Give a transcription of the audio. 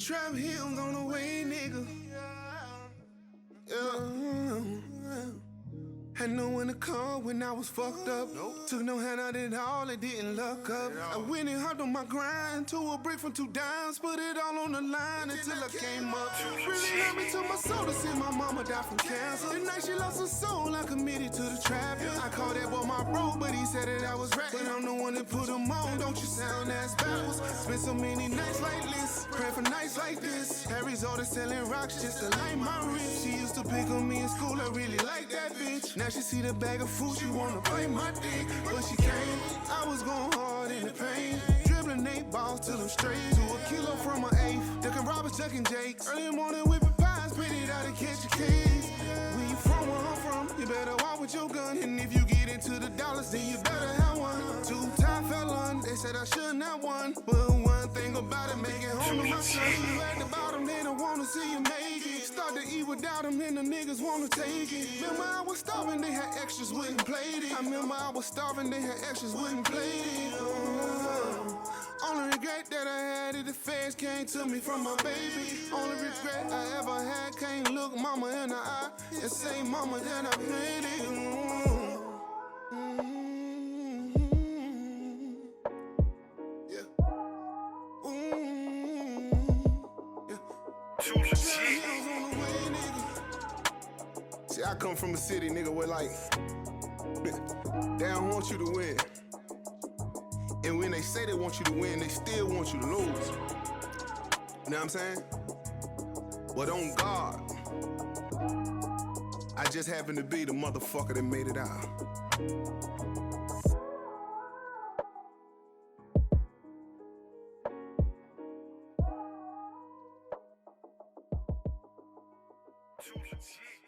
Trap hills on the way, nigga. Yeah. Had no one to call when I was fucked up. Took no hand out at all, it didn't luck up. I went and hopped on my grind, to a brick from 2 dimes, put it all on the line until I came up. Really hurt me to my soul to see my mama die from cancer. The night she lost her soul, I committed to the trap. I called that boy my bro, but he said that I was rapping. But I'm the one that put him on, don't you sound ass backwards. Spent so many nights like this, praying for nights like this. Had resorted selling rocks just to light my wrist. She used to pick on me in school, I really like that bitch. Now she see the bag of food, she wanna bite my dick. But she came, I was going hard in the pain. Dribbling 8 balls till I'm straight. To a kilo from an eighth. Ducking Roberts, ducking Jakes. Early in the morning whipping pies, spit it out and catch your keys. Where you from, where I'm from, you better walk with your gun. And if you get into the dollars, then you better have one. 2-time felon, they said I should not won. But one thing about it, make it home to my son. You at the bottom, they don't wanna see you make it. Start to eat without them, then the niggas wanna take it. Remember I was starving, they had extras, wouldn't play it. I remember I was starving, they had extras, wouldn't play it. Only regret that I had is the feds came to me from my baby. Only regret I ever had, can't look mama in the eye and say mama that I made it. Yeah. See, I come from a city, nigga, where like, they don't want you to win. And when they say they want you to win, they still want you to lose. You know what I'm saying? But on God, I just happen to be the motherfucker that made it out. Too legit.